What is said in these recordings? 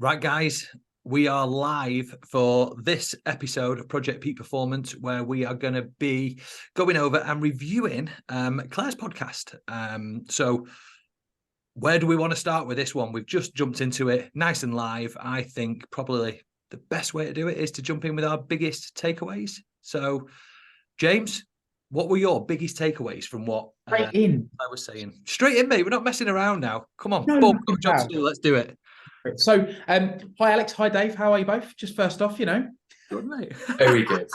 Right, guys, we are live for this episode of Project Peak Performance, where we are going to be going over and reviewing Claire's podcast. So where do we want to start with this one? We've just jumped into it nice and live. I think probably the best way to do it is to jump in with our biggest takeaways. So, James, what were your biggest takeaways from what Straight in. I was saying? Straight in, mate. We're not messing around now. Come on. No, Boom, got a job wow. to do. Let's do it. So, hi Alex, hi Dave. How are you both? Just first off, Good, mate. Very good,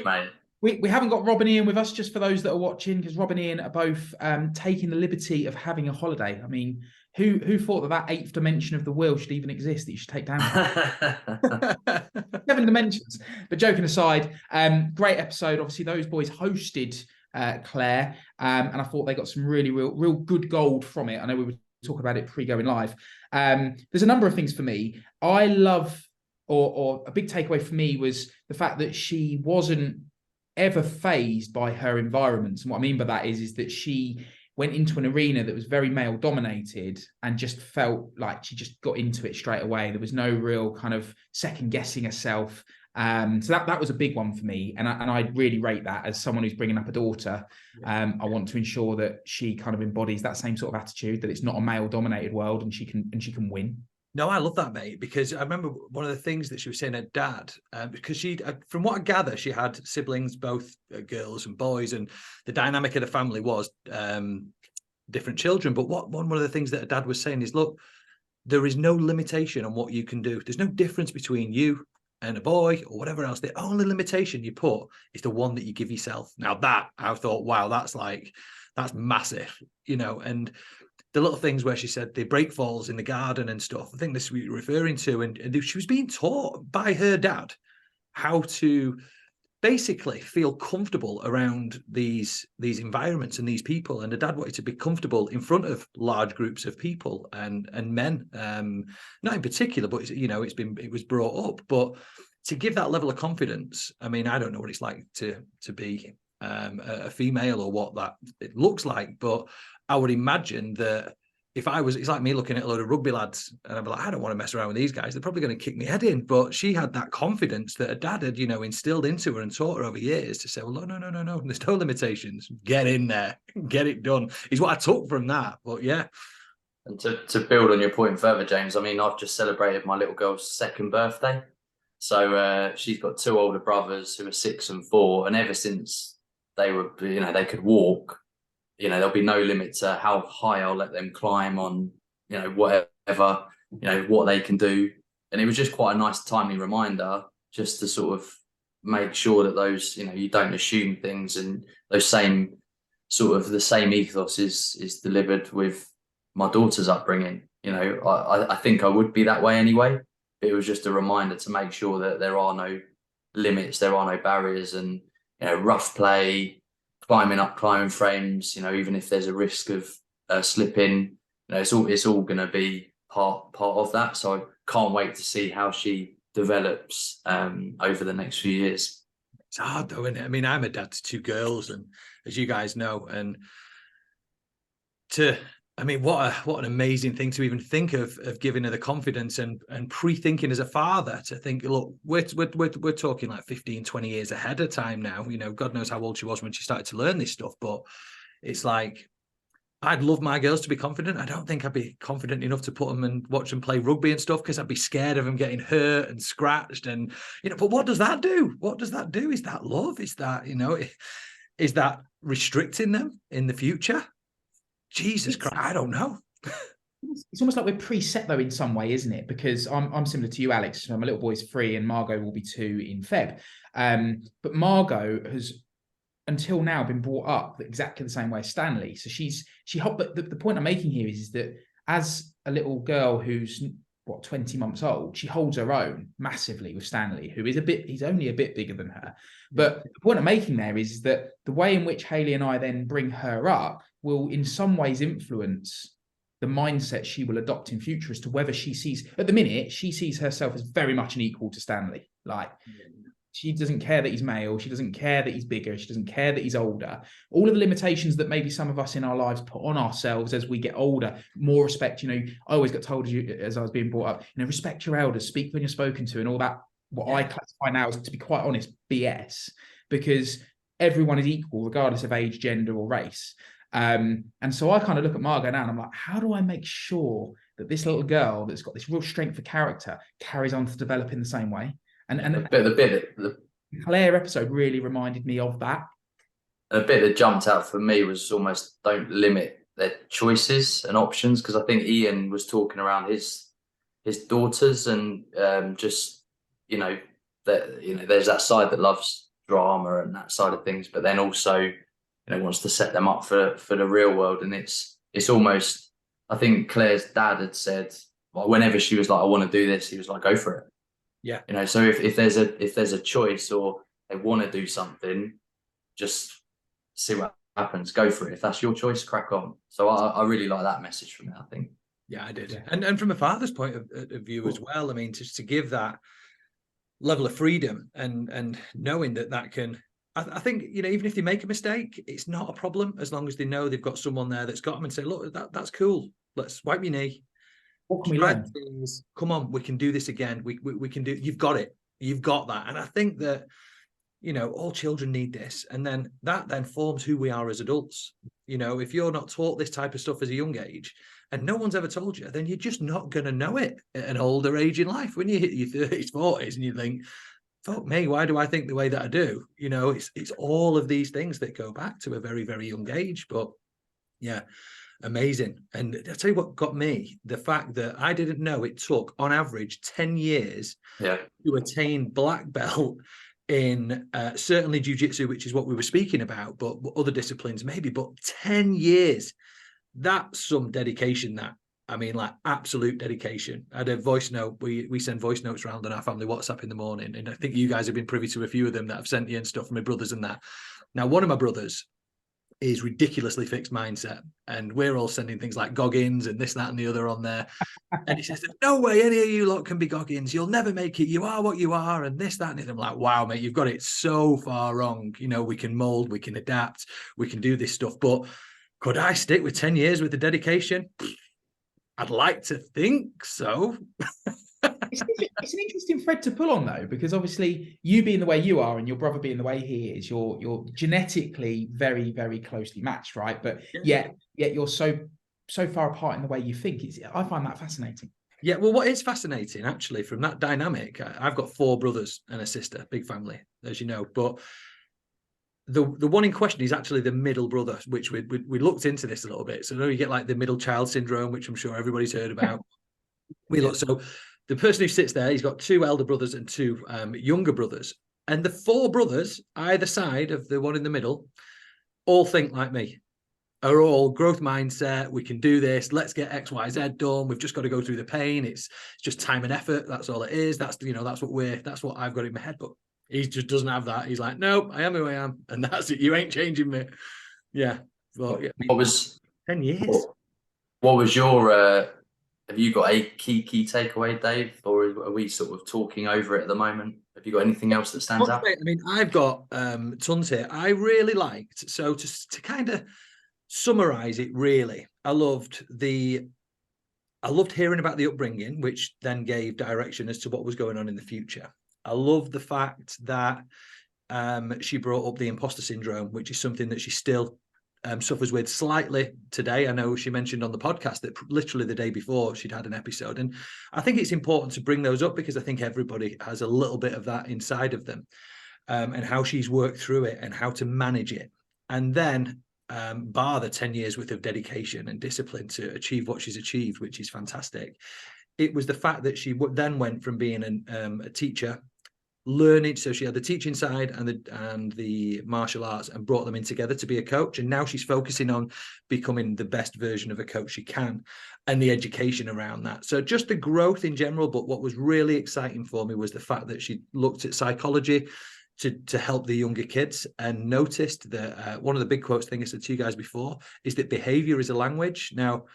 mate. We haven't got Rob and Ian with us, just for those that are watching, because Rob and Ian are both taking the liberty of having a holiday. I mean, who thought that eighth dimension of the wheel should even exist, that you should take down 7 dimensions? But joking aside, great episode. Obviously, those boys hosted Claire, and I thought they got some really real good gold from it. I know we were talking about it pre-going live. There's a number of things for me. I love, or a big takeaway for me was the fact that she wasn't ever fazed by her environments. And what I mean by that is that she went into an arena that was very male dominated and just felt like she just got into it straight away. There was no real kind of second guessing herself. So that was a big one for me, and I really rate that as someone who's bringing up a daughter. I want to ensure that she kind of embodies that same sort of attitude, that it's not a male dominated world, and she can win. No, I love that, mate, because I remember one of the things that she was saying, her dad, because she, from what I gather, she had siblings, both girls and boys, and the dynamic of the family was different children. But one of the things that her dad was saying is, look, there is no limitation on what you can do. There's no difference between you and a boy or whatever else. The only limitation you put is the one that you give yourself. Now that I thought, wow, that's massive, and the little things where she said the break falls in the garden and stuff. I think this we were referring to, and she was being taught by her dad how to basically feel comfortable around these environments and these people. And the dad wanted to be comfortable in front of large groups of people and men, not in particular, but it was brought up. But to give that level of confidence, I mean, I don't know what it's like to be a female or what that it looks like, but I would imagine that if I was, it's like me looking at a load of rugby lads and I'm like, I don't want to mess around with these guys. They're probably going to kick me head in. But she had that confidence that her dad had, instilled into her and taught her over years to say, well, no. There's no limitations. Get in there, get it done is what I took from that. But yeah. And to build on your point further, James, I mean, I've just celebrated my little girl's 2nd birthday. So she's got 2 older brothers who are 6 and 4. And ever since they were, they could walk, there'll be no limit to how high I'll let them climb on, whatever, what they can do. And it was just quite a nice, timely reminder just to sort of make sure that those, you don't assume things, and those same sort of the same ethos is delivered with my daughter's upbringing. I think I would be that way anyway. But it was just a reminder to make sure that there are no limits, there are no barriers, and, rough play, climbing up climbing frames, even if there's a risk of slipping, it's all going to be part of that. So I can't wait to see how she develops over the next few years. It's hard though, isn't it? I mean, I'm a dad to 2 girls, and as you guys know, and what an amazing thing to even think of giving her the confidence and pre-thinking as a father to think, look, we're talking like 15, 20 years ahead of time now. God knows how old she was when she started to learn this stuff, but it's like, I'd love my girls to be confident. I don't think I'd be confident enough to put them and watch them play rugby and stuff, because I'd be scared of them getting hurt and scratched. And, but what does that do? What does that do? Is that love? Is that, is that restricting them in the future? Jesus Christ, I don't know. It's almost like we're preset though in some way, isn't it? Because I'm similar to you, Alex. My little boy's 3 and Margot will be 2 in Feb. But Margot has until now been brought up exactly the same way as Stanley. So but the point I'm making here is that as a little girl who's 20 months old, she holds her own massively with Stanley, who is he's only a bit bigger than her. But the point I'm making there is that the way in which Hayley and I then bring her up will in some ways influence the mindset she will adopt in future as to whether she sees, at the minute, she sees herself as very much an equal to Stanley. Like, She doesn't care that he's male. She doesn't care that he's bigger. She doesn't care that he's older. All of the limitations that maybe some of us in our lives put on ourselves as we get older. More respect. I always got told as I was being brought up, respect your elders, speak when you're spoken to, and all that. What I classify now is, to be quite honest, BS, because everyone is equal regardless of age, gender, or race. And so I kind of look at Margot now and I'm like, how do I make sure that this little girl that's got this real strength for character carries on to develop in the same way? And the Claire episode really reminded me of that. A bit that jumped out for me was almost don't limit their choices and options, because I think Ian was talking around his daughters and just that there's that side that loves drama and that side of things, but then also wants to set them up for the real world. And it's almost, I think Claire's dad had said, well, whenever she was like, I want to do this, he was like, go for it. Yeah. So if there's a choice or they want to do something, just see what happens, go for it. If that's your choice, crack on. So I really like that message from it, I think. Yeah, I did. Yeah. And from a father's point of view as well, I mean, to give that level of freedom and knowing that can, I think, even if they make a mistake, it's not a problem as long as they know they've got someone there that's got them and say, look, that's cool. Let's wipe your knee. What can we learn? Come on, we can do this again. We can do. You've got it. You've got that. And I think that all children need this, and then that forms who we are as adults. If you're not taught this type of stuff as a young age, and no one's ever told you, then you're just not going to know it at an older age in life. When you hit your 30s, 40s, and you think, fuck me, why do I think the way that I do? It's all of these things that go back to a very, very young age. But yeah. Amazing. And I'll tell you what got me, the fact that I didn't know it took on average 10 years to attain black belt in certainly jiu-jitsu, which is what we were speaking about, but other disciplines maybe, but 10 years, that's some dedication. Like absolute dedication. I had a voice note. We send voice notes around on our family WhatsApp in the morning, and I think you guys have been privy to a few of them that I've sent you and stuff from my brothers and that. Now, one of my brothers is ridiculously fixed mindset, and we're all sending things like Goggins and this, that, and the other on there. And he says, no way any of you lot can be Goggins. You'll never make it. You are what you are, and this, that, and the other. I'm like, wow, mate, you've got it so far wrong. We can mold, we can adapt, we can do this stuff. But could I stick with 10 years with the dedication? I'd like to think so. It's an interesting thread to pull on, though, because obviously you being the way you are and your brother being the way he is, you're genetically very, very closely matched, right? But yet you're so far apart in the way you think. I find that fascinating. Yeah, well, what is fascinating actually from that dynamic, I've got 4 brothers and a sister, big family, as you know, but the one in question is actually the middle brother, which we looked into this a little bit. So you get like the middle child syndrome, which I'm sure everybody's heard about. So the person who sits there, he's got 2 elder brothers and 2 younger brothers. And the 4 brothers, either side of the one in the middle, all think like me, are all growth mindset. We can do this. Let's get X, Y, Z done. We've just got to go through the pain. It's just time and effort. That's all it is. That's what I've got in my head. But he just doesn't have that. He's like, nope, I am who I am. And that's it. You ain't changing me. Yeah. Well, what was 10 years? What was your, have you got a key takeaway, Dave? Or are we sort of talking over it at the moment? Have you got anything else that stands out? I mean, I've got tons here. I really liked, so to kind of summarize it, really, I loved hearing about the upbringing, which then gave direction as to what was going on in the future. I loved the fact that she brought up the imposter syndrome, which is something that she still suffers with slightly today. I know she mentioned on the podcast that literally the day before she'd had an episode. And I think it's important to bring those up because I think everybody has a little bit of that inside of them, and how she's worked through it and how to manage it. And then bar the 10 years worth of dedication and discipline to achieve what she's achieved, which is fantastic. It was the fact that she then went from being a teacher, learning, so she had the teaching side and the martial arts, and brought them in together to be a coach. And now she's focusing on becoming the best version of a coach she can, and the education around that. So just the growth in general. But what was really exciting for me was the fact that she looked at psychology to help the younger kids, and noticed that one of the big quotes, I think I said to you guys before, is that behavior is a language. Now,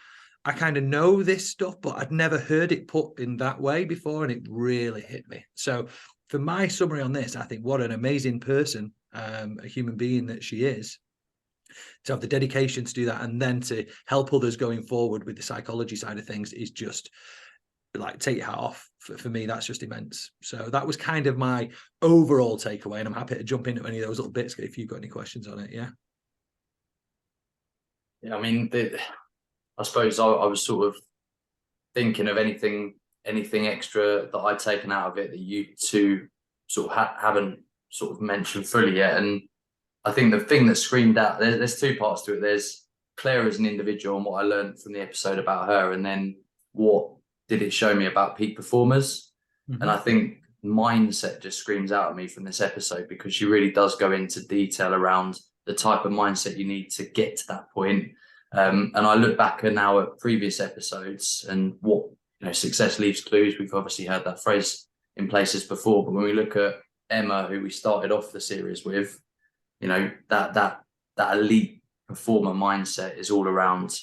I kind of know this stuff, but I'd never heard it put in that way before, and it really hit me. So for my summary on this, I think what an amazing person, a human being that she is, to have the dedication to do that, and then to help others going forward with the psychology side of things is just like, take your hat off. For me, that's just immense. So that was kind of my overall takeaway, and I'm happy to jump into any of those little bits if you've got any questions on it. Yeah. Yeah, I mean, I suppose I was sort of thinking of anything extra that I'd taken out of it that you two sort of haven't sort of mentioned fully yet. And I think the thing that screamed out, there's two parts to it. There's Claire as an individual and what I learned from the episode about her, and then what did it show me about peak performers. Mm-hmm. And I think mindset just screams out at me from this episode, because she really does go into detail around the type of mindset you need to get to that point. And I look back now at previous episodes and what, success leaves clues. We've obviously heard that phrase in places before, but when we look at Emma, who we started off the series with, that elite performer mindset is all around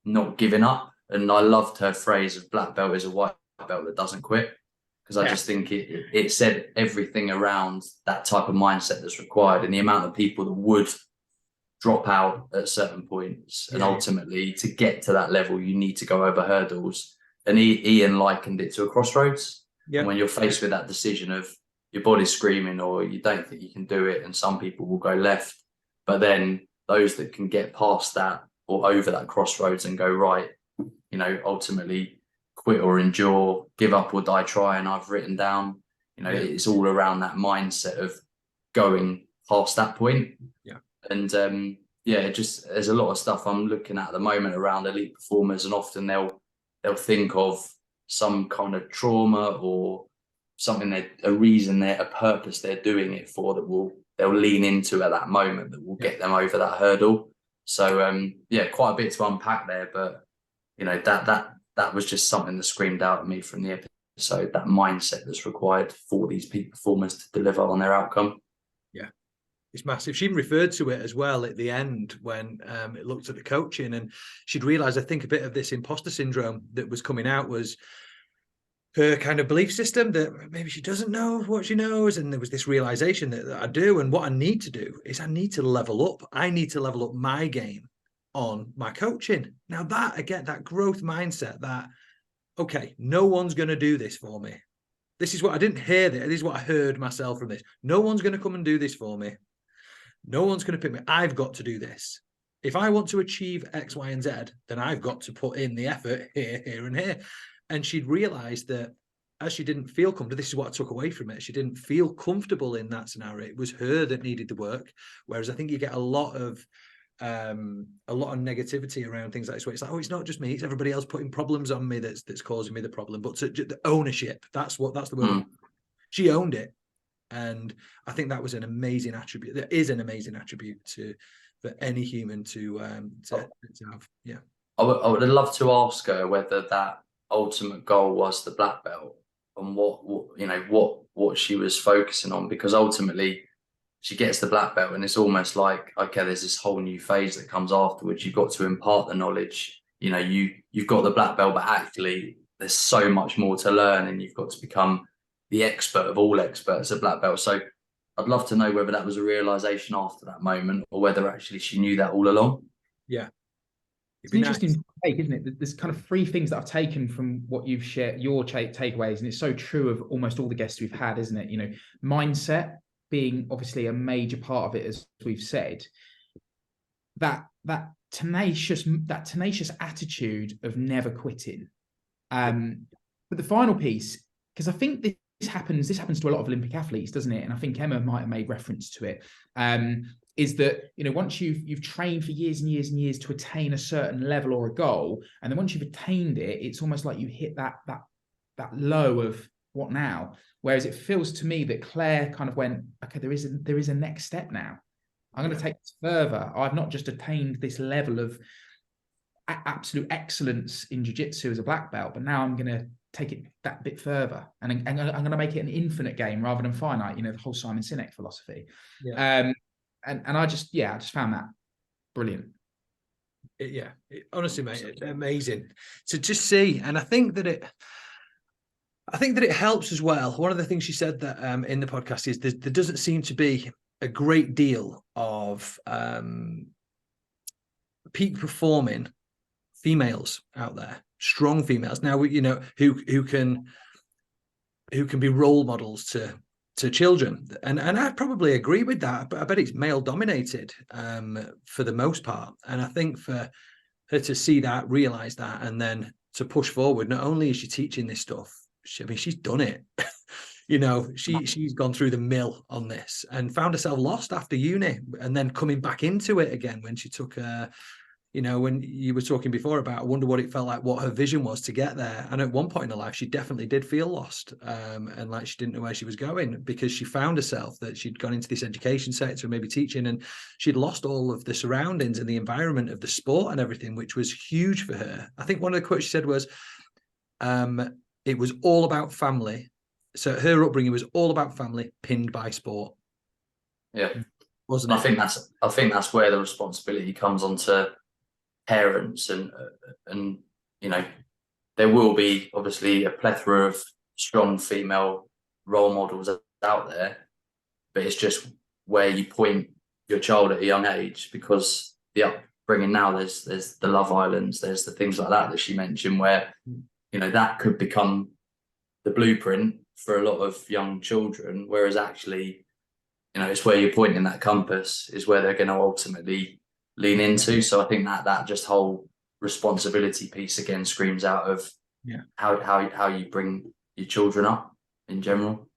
not giving up. And I loved her phrase of black belt is a white belt that doesn't quit, because I just think it said everything around that type of mindset that's required, and the amount of people that would drop out at certain points. And ultimately, to get to that level, you need to go over hurdles. And Ian likened it to a crossroads. Yeah. And when you're faced with that decision of your body's screaming or you don't think you can do it, and some people will go left, but then those that can get past that or over that crossroads and go right, ultimately quit or endure, give up or die trying, I've written down, it's all around that mindset of going past that point. Yeah. And just there's a lot of stuff I'm looking at the moment around elite performers, and often they'll think of some kind of trauma or something, a purpose they're doing it for, that they'll lean into at that moment that will get them over that hurdle. So quite a bit to unpack there, but that was just something that screamed out at me from the episode, that mindset that's required for these peak performers to deliver on their outcome. Yeah, it's massive. She even referred to it as well at the end when it looked at the coaching, and she'd realised, I think, a bit of this imposter syndrome that was coming out was her kind of belief system, that maybe she doesn't know what she knows. And there was this realisation that I do, and what I need to do is I need to level up. I need to level up my game on my coaching. Now that, again, that growth mindset, that, okay, no one's going to do this for me. This is what I didn't hear. This is what I heard myself from this. No one's going to come and do this for me. No one's going to pick me. I've got to do this. If I want to achieve X, Y, and Z, then I've got to put in the effort here, here, and here. And she'd realized that as she didn't feel comfortable, this is what I took away from it. She didn't feel comfortable in that scenario. It was her that needed the work. Whereas I think you get a lot of negativity around things like this, where it's like, oh, it's not just me, it's everybody else putting problems on me that's causing me the problem. But the ownership, that's the word. She owned it, and I think that was an amazing attribute. That is an amazing attribute for any human to have. Yeah, I would love to ask her whether that ultimate goal was the black belt, and what she was focusing on, because ultimately she gets the black belt and it's almost like, okay, there's this whole new phase that comes afterwards. You've got to impart the knowledge. You've got the black belt, but actually there's so much more to learn, and you've got to become the expert of all experts at black belt. So I'd love to know whether that was a realization after that moment, or whether actually she knew that all along. Yeah. It's an interesting take, isn't it? There's kind of three things that I've taken from what you've shared, your takeaways, and it's so true of almost all the guests we've had, isn't it? Mindset being obviously a major part of it, as we've said. That tenacious attitude of never quitting. But the final piece, because I think this happens to a lot of Olympic athletes, doesn't it? And I think Emma might have made reference to it. Is that, once you've trained for years and years and years to attain a certain level or a goal, and then once you've attained it, it's almost like you hit that low of what now? Whereas it feels to me that Claire kind of went, okay, there is a next step now. I'm going to take this further. I've not just attained this level of absolute excellence in jiu-jitsu as a black belt, but now I'm going to take it that bit further, and I'm going to make it an infinite game rather than finite. The whole Simon Sinek philosophy. Yeah. And I just found that brilliant. Honestly, mate, it's amazing to just see. And I think that I think that it helps as well. One of the things she said that in the podcast is there doesn't seem to be a great deal of peak performing females out there, strong females. Now, you know, who can be role models to children, and I probably agree with that. But I bet it's male dominated for the most part. And I think for her to see that, realize that, and then to push forward, not only is she teaching this stuff, I mean, she's done it. You know, she's gone through the mill on this and found herself lost after uni, and then coming back into it again when she took you know, when you were talking before about, I wonder what it felt like, what her vision was to get there. And at one point in her life, she definitely did feel lost, and like she didn't know where she was going, because she found herself that she'd gone into this education sector, maybe teaching, and she'd lost all of the surroundings and the environment of the sport and everything, which was huge for her. I think one of the quotes she said was, it was all about family. So her upbringing was all about family, pinned by sport. Yeah, wasn't it? I think that's where the responsibility comes onto parents, and you know, there will be obviously a plethora of strong female role models out there, but it's just where you point your child at a young age, because the upbringing now, there's the Love Islands, there's the things like that she mentioned, where, you know, that could become the blueprint for a lot of young children, whereas actually, you know, it's where you're pointing that compass is where they're going to ultimately lean into. So I think that just whole responsibility piece again screams out of how you bring your children up in general.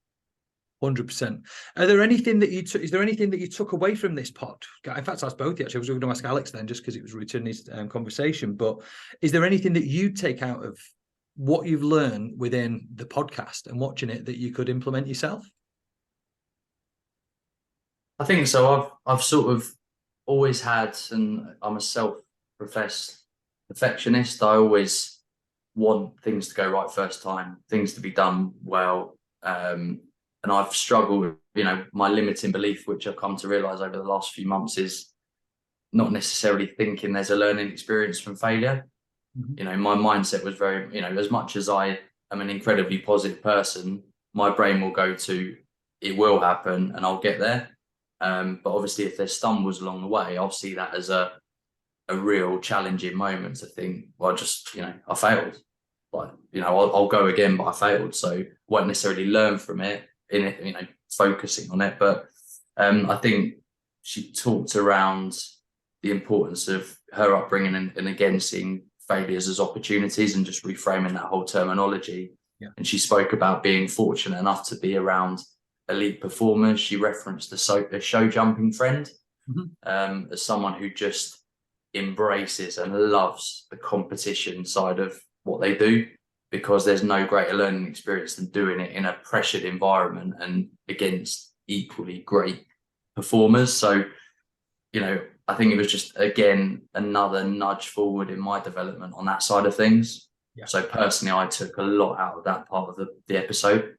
100%. Are there anything that you took? Is there anything that you took away from this pod? In fact, I asked both. Actually, I was going to ask Alex then, just because it was Returney's conversation. But is there anything that you take out of what you've learned within the podcast and watching it that you could implement yourself? I think so. I've sort of always had, and I'm a self-professed perfectionist. I always want things to go right first time, things to be done well. And I've struggled, you know, my limiting belief, which I've come to realize over the last few months, is not necessarily thinking there's a learning experience from failure. Mm-hmm. You know, my mindset was very, you know, as much as I am an incredibly positive person, my brain will go to, it will happen and I'll get there. But obviously, if there's stumbles along the way, I'll see that as a real challenging moment to think, well, just, you know, I failed. Like, you know, I'll go again, but I failed. So won't necessarily learn from it, in it, you know, focusing on it. But I think she talked around the importance of her upbringing and again, seeing failures as opportunities and just reframing that whole terminology. Yeah. And she spoke about being fortunate enough to be around elite performers. She referenced a show jumping friend, mm-hmm. As someone who just embraces and loves the competition side of what they do, because there's no greater learning experience than doing it in a pressured environment and against equally great performers. So, you know, I think it was just, again, another nudge forward in my development on that side of things. Yeah. So personally, I took a lot out of that part of the episode.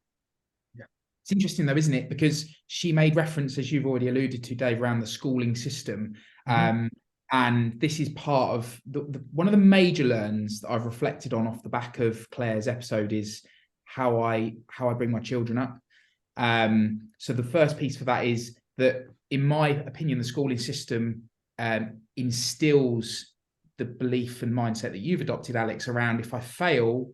It's interesting though, isn't it? Because she made reference, as you've already alluded to, Dave, around the schooling system. Mm-hmm. And this is part of one of the major learns that I've reflected on off the back of Claire's episode is how I bring my children up. So the first piece for that is that, in my opinion, the schooling system instills the belief and mindset that you've adopted, Alex, around if I fail,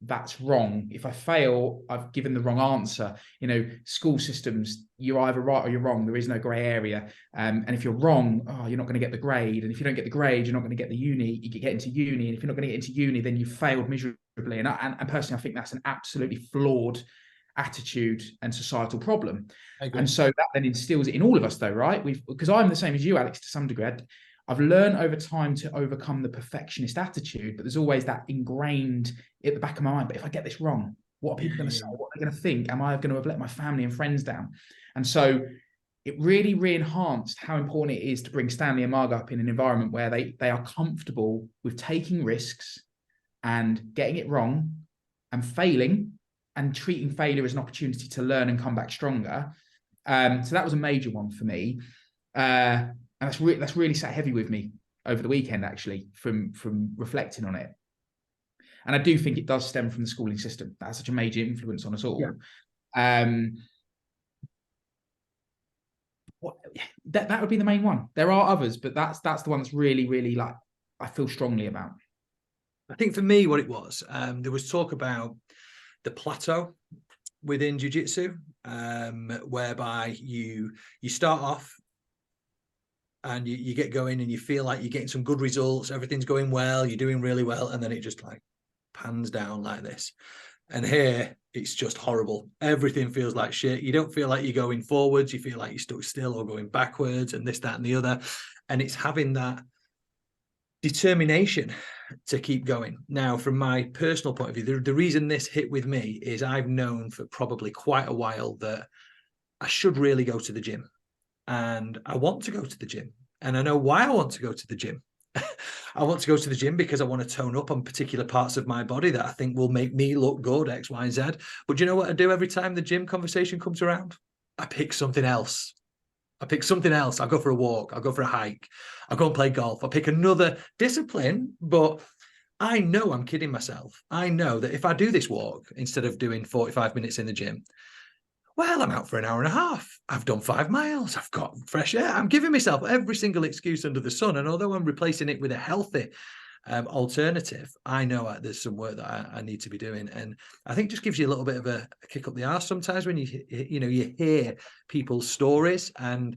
that's wrong. If I fail, I've given the wrong answer. You know, school systems, you're either right or you're wrong. There is no grey area. And if you're wrong, you're not going to get the grade. And if you don't get the grade, you're not going to get the uni. You get into uni. And if you're not going to get into uni, then you've failed miserably. And personally, I think that's an absolutely flawed attitude and societal problem. And so that then instills it in all of us, though, right? Because I'm the same as you, Alex, to some degree. I've learned over time to overcome the perfectionist attitude, but there's always that ingrained at the back of my mind. But if I get this wrong, what are people going to say? What are they going to think? Am I going to have let my family and friends down? And so it really re-enhanced how important it is to bring Stanley and Marg up in an environment where they are comfortable with taking risks and getting it wrong and failing and treating failure as an opportunity to learn and come back stronger. So that was a major one for me. And that's really sat heavy with me over the weekend, actually, from reflecting on it. And I do think it does stem from the schooling system. That's such a major influence on us all. That would be the main one. There are others, but that's the one that's really, really, like, I feel strongly about. I think for me, what it was, there was talk about the plateau within jiu-jitsu, whereby you start off and you get going and you feel like you're getting some good results, everything's going well, you're doing really well, and then it just like pans down like this. And here it's just horrible. Everything feels like shit. You don't feel like you're going forwards. You feel like you're stuck still or going backwards and this, that, and the other. And it's having that determination to keep going. Now, from my personal point of view, the reason this hit with me is I've known for probably quite a while that I should really go to the gym. And I want to go to the gym. And I know why I want to go to the gym. I want to go to the gym because I want to tone up on particular parts of my body that I think will make me look good, X, Y, and Z. But do you know what I do every time the gym conversation comes around? I pick something else. I'll go for a walk. I'll go for a hike. I'll go and play golf. I'll pick another discipline. But I know I'm kidding myself. I know that if I do this walk instead of doing 45 minutes in the gym, well, I'm out for an hour and a half. I've done 5 miles. I've got fresh air. I'm giving myself every single excuse under the sun. And although I'm replacing it with a healthy alternative, I know there's some work that I need to be doing. And I think just gives you a little bit of a kick up the arse sometimes when you hear people's stories. And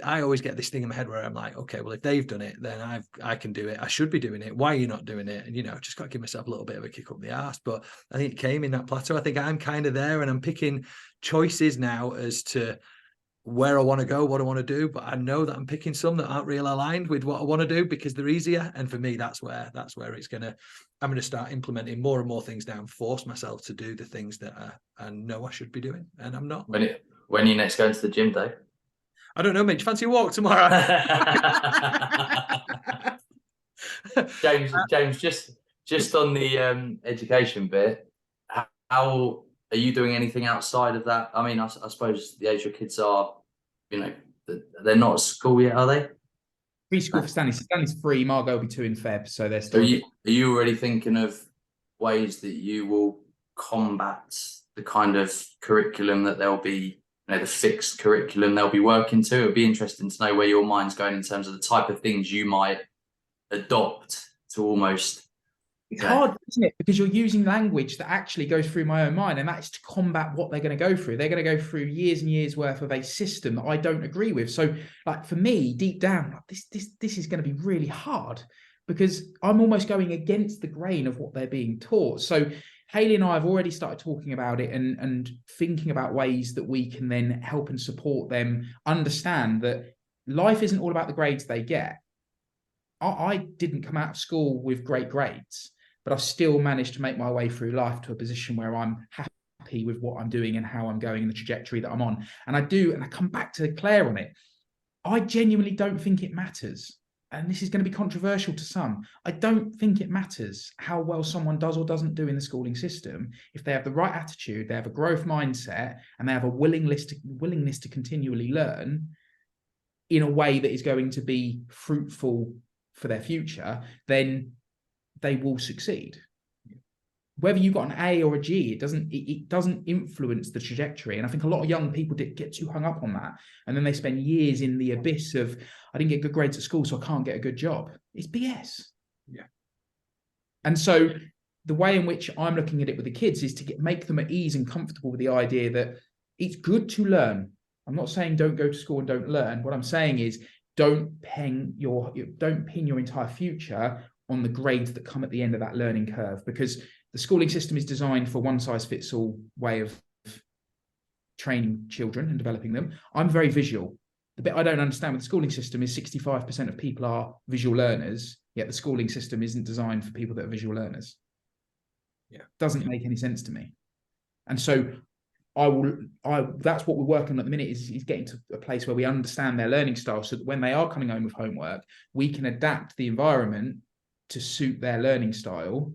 I always get this thing in my head where I'm like, okay, well, if they've done it, then I can do it. I should be doing it. Why are you not doing it? And, just got to give myself a little bit of a kick up the arse. But I think it came in that plateau. I think I'm kind of there, and I'm picking choices now as to where I want to go, what I want to do. But I know that I'm picking some that aren't really aligned with what I want to do because they're easier. And for me, that's where I'm going to start implementing more and more things now and force myself to do the things that I know I should be doing. And I'm not. When are you next going to the gym, Dave? I don't know, mate. Do you fancy a walk tomorrow? James, just on the education bit, how are you doing anything outside of that? I mean, I suppose the age your kids are, they're not at school yet, are they? Preschool for Stanley. Stanley's 3. Margot will be 2 in Feb, so they're still. Are you already thinking of ways that you will combat the kind of curriculum that there'll be, the fixed curriculum they'll be working to? It'd be interesting to know where your mind's going in terms of the type of things you might adopt to almost. It's hard, isn't it? Because you're using language that actually goes through my own mind, and that's to combat what they're going to go through. They're going to go through years and years worth of a system that I don't agree with. So, like, for me, deep down, this is going to be really hard because I'm almost going against the grain of what they're being taught. So Hayley and I have already started talking about it and thinking about ways that we can then help and support them understand that life isn't all about the grades they get. I didn't come out of school with great grades, but I've still managed to make my way through life to a position where I'm happy with what I'm doing and how I'm going and the trajectory that I'm on. And I come back to Claire on it. I genuinely don't think it matters. And this is going to be controversial to some. I don't think it matters how well someone does or doesn't do in the schooling system. If they have the right attitude, they have a growth mindset, and they have a willingness to continually learn in a way that is going to be fruitful for their future, then they will succeed. Whether you got an A or a G, it doesn't influence the trajectory. And I think a lot of young people get too hung up on that. And then they spend years in the abyss of, I didn't get good grades at school, so I can't get a good job. It's BS. Yeah. And so the way in which I'm looking at it with the kids is to make them at ease and comfortable with the idea that it's good to learn. I'm not saying don't go to school and don't learn. What I'm saying is don't pin your entire future on the grades that come at the end of that learning curve, because the schooling system is designed for one-size-fits-all way of training children and developing them. I'm very visual. The bit I don't understand with the schooling system is 65% of people are visual learners, yet the schooling system isn't designed for people that are visual learners. Yeah. Doesn't make any sense to me. And so that's what we're working on at the minute is getting to a place where we understand their learning style so that when they are coming home with homework, we can adapt the environment to suit their learning style.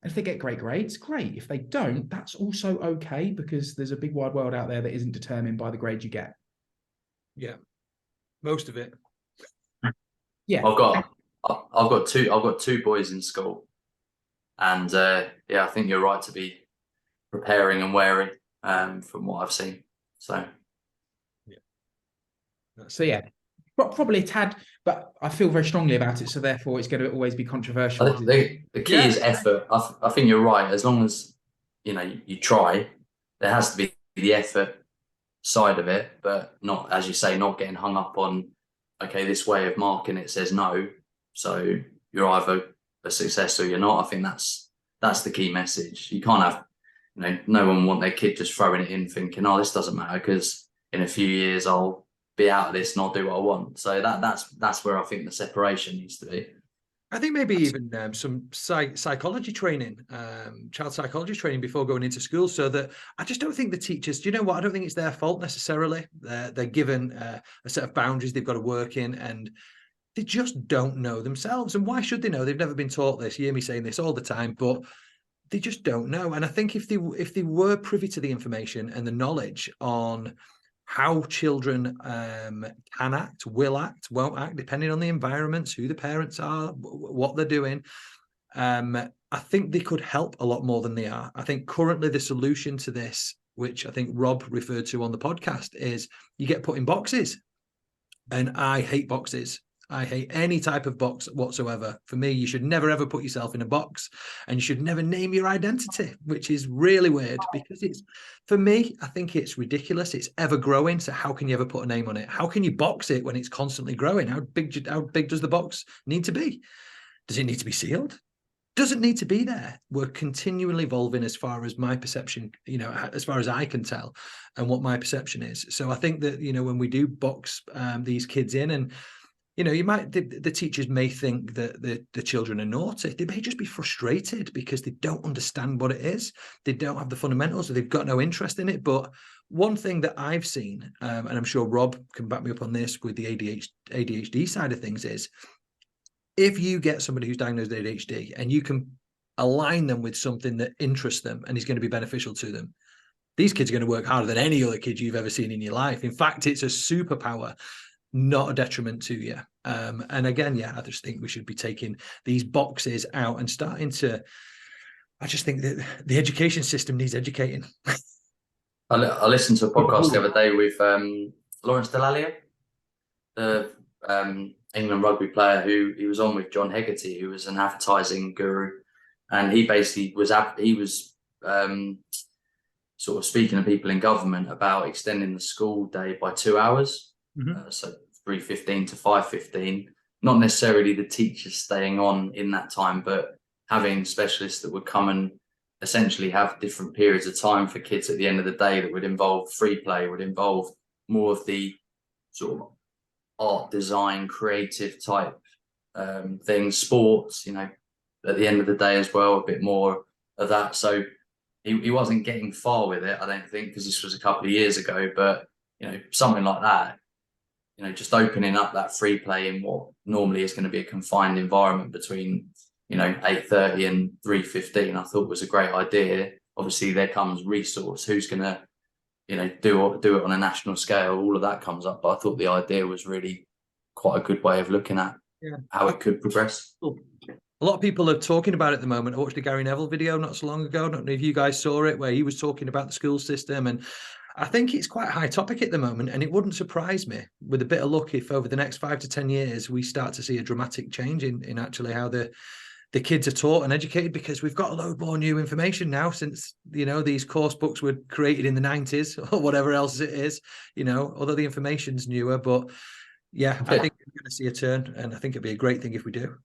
And if they get great grades, great. If they don't, that's also okay, because there's a big wide world out there that isn't determined by the grades you get. Yeah. Most of it. Yeah. I've got two boys in school. And I think you're right to be preparing and wary from what I've seen. So yeah, probably a tad, but I feel very strongly about it. So therefore, it's going to always be controversial. I think the key is effort. I think you're right. As long as you try, there has to be the effort side of it, but not, as you say, not getting hung up on, okay, this way of marking it says no, so you're either a success or you're not. I think that's the key message. You can't have, no one want their kid just throwing it in thinking, oh, this doesn't matter because in a few years I'll be out of this and I'll do what I want. So that's where I think the separation needs to be. I think maybe even some psychology training, child psychology training before going into school, so that I just don't think the teachers, do you know what? I don't think it's their fault necessarily. They're given a set of boundaries they've got to work in, and they just don't know themselves. And why should they know? They've never been taught this. You hear me saying this all the time, but they just don't know. And I think if they were privy to the information and the knowledge on how children can act, will act, won't act, depending on the environments, who the parents are, what they're doing, I think they could help a lot more than they are. I think currently the solution to this, which I think Rob referred to on the podcast, is you get put in boxes. And I hate boxes. I hate any type of box whatsoever. For me, you should never, ever put yourself in a box, and you should never name your identity, which is really weird because for me, I think it's ridiculous. It's ever growing. So how can you ever put a name on it? How can you box it when it's constantly growing? How big does the box need to be? Does it need to be sealed? Doesn't need to be there. We're continually evolving as far as my perception, as far as I can tell, and what my perception is. So I think that, when we do box these kids in, and the teachers may think that the children are naughty. They may just be frustrated because they don't understand what it is. They don't have the fundamentals, or they've got no interest in it. But one thing that I've seen, and I'm sure Rob can back me up on this with the ADHD side of things, is if you get somebody who's diagnosed with ADHD and you can align them with something that interests them and is going to be beneficial to them, these kids are going to work harder than any other kid you've ever seen in your life. In fact, it's a superpower, not a detriment to you. And again, I just think we should be taking these boxes out and starting to, I just think that the education system needs educating. I listened to a podcast the other day with Lawrence Dallaglio, the England rugby player, who he was on with John Hegarty, who was an advertising guru. And he basically was sort of speaking to people in government about extending the school day by 2 hours. Mm-hmm. So 3:15 to 5:15, not necessarily the teachers staying on in that time, but having specialists that would come and essentially have different periods of time for kids at the end of the day that would involve free play, would involve more of the sort of art, design, creative type things, sports, at the end of the day as well, a bit more of that. So he wasn't getting far with it, I don't think, because this was a couple of years ago, but something like that, just opening up that free play in what normally is going to be a confined environment between 8:30 and 3:15, I thought was a great idea. Obviously there comes resource, who's going to do it on a national scale, all of that comes up, but I thought the idea was really quite a good way of looking at how it could progress. A lot of people are talking about it at the moment. I watched a Gary Neville video not so long ago. I don't know if you guys saw it, where he was talking about the school system, and I think it's quite a high topic at the moment, and it wouldn't surprise me, with a bit of luck, if over the next 5 to 10 years we start to see a dramatic change in actually how the kids are taught and educated, because we've got a load more new information now since, these course books were created in the 90s or whatever else it is, although the information's newer. But I think we're going to see a turn, and I think it'd be a great thing if we do.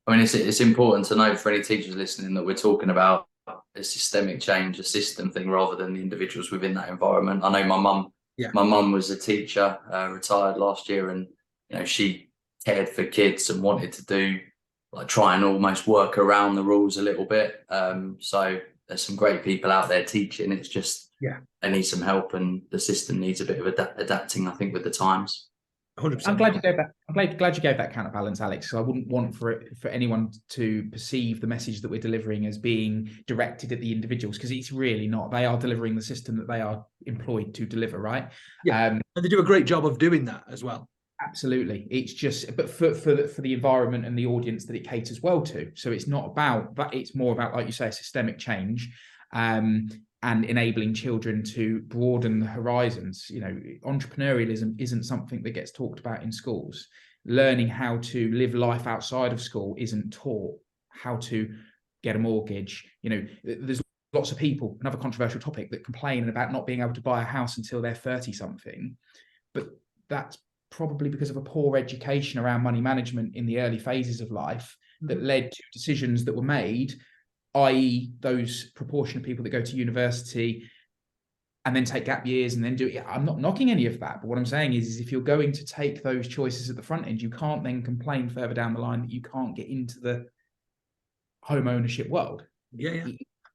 I mean, it's important to note for any teachers listening that we're talking about a systemic change, a system thing, rather than the individuals within that environment. I know my mum was a teacher, retired last year, and she cared for kids and wanted to do, like, try and almost work around the rules a little bit. So there's some great people out there teaching. It's just they need some help, and the system needs a bit of adapting, I think, with the times. 100%. I'm glad you gave that. I'm glad you gave that counterbalance, Alex. So I wouldn't want for anyone to perceive the message that we're delivering as being directed at the individuals, because it's really not. They are delivering the system that they are employed to deliver, right? Yeah, and they do a great job of doing that as well. Absolutely. It's just, but for the environment and the audience that it caters well to. So it's not about that. It's more about, like you say, systemic change, and enabling children to broaden the horizons. You know, entrepreneurialism isn't something that gets talked about in schools. Learning how to live life outside of school isn't taught. How to get a mortgage. You know, there's lots of people, another controversial topic, that complain about not being able to buy a house until they're 30 something. But that's probably because of a poor education around money management in the early phases of life that led to decisions that were made, i.e. those proportion of people that go to university and then take gap years and then do it. I'm not knocking any of that, but what I'm saying is if you're going to take those choices at the front end, you can't then complain further down the line that you can't get into the home ownership world. Yeah.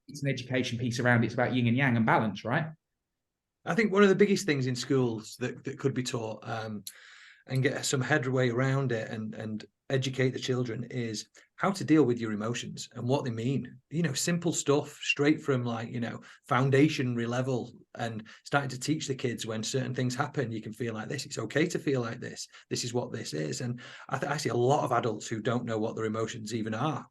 It's an education piece around it. It's about yin and yang and balance, right? I think one of the biggest things in schools that could be taught, and get some headway around it and educate the children, is how to deal with your emotions and what they mean. You know, simple stuff straight from, like, you know, foundationary level, and starting to teach the kids when certain things happen, you can feel like this. It's okay to feel like this. This is what this is. And I see a lot of adults who don't know what their emotions even are.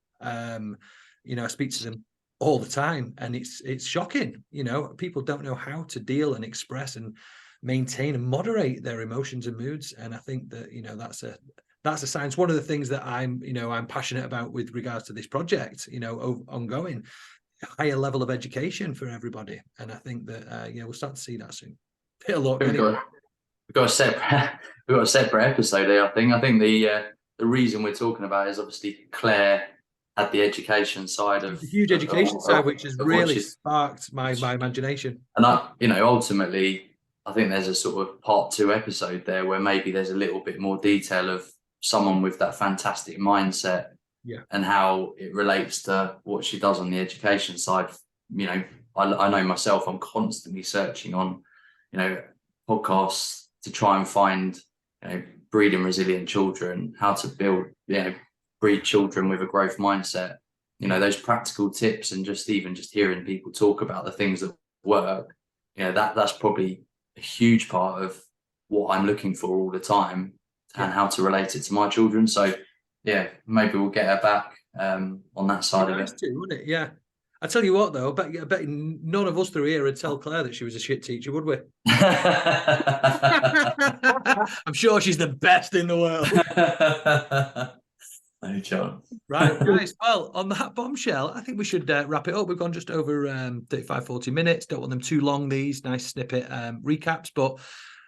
You know, I speak to them all the time, and it's shocking. You know, people don't know how to deal and express and maintain and moderate their emotions and moods. And I think that, you know, that's a science. One of the things that I'm passionate about with regards to this project, you know, ongoing, higher level of education for everybody. And I think that we'll start to see that soon. We've got a separate episode here. I think the reason we're talking about is obviously Claire had the education side of the huge education side, which has really sparked my imagination. And ultimately, I think there's a sort of part 2 episode there where maybe there's a little bit more detail of someone with that fantastic mindset, and how it relates to what she does on the education side. You know, I know myself, I'm constantly searching on, you know, podcasts to try and find, you know, breeding resilient children, how to build, you know, breed children with a growth mindset, you know, those practical tips, and just hearing people talk about the things that work, you know, that's probably a huge part of what I'm looking for all the time, and how to relate it to my children. So yeah, maybe we'll get her back on that side of it. Too, wouldn't it? Yeah. I tell you what, though, I bet none of us through here would tell Claire that she was a shit teacher, would we? I'm sure she's the best in the world. No chance. Right, guys. Well, on that bombshell, I think we should wrap it up. We've gone just over 35-40 minutes. Don't want them too long, these nice snippet recaps, but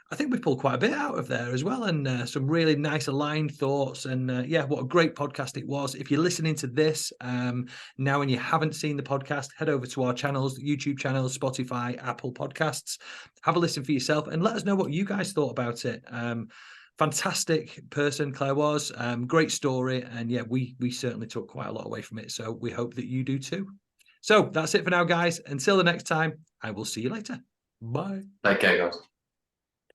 I think we've pulled quite a bit out of there as well, and some really nice aligned thoughts. And what a great podcast it was. If you're listening to this now and you haven't seen the podcast, head over to our channels, YouTube channels, Spotify, Apple Podcasts. Have a listen for yourself and let us know what you guys thought about it. Fantastic person Claire was, great story, and we certainly took quite a lot away from it, so we hope that you do too. So that's it for now, guys. Until the next time, I will see you later. Bye. Take care, guys.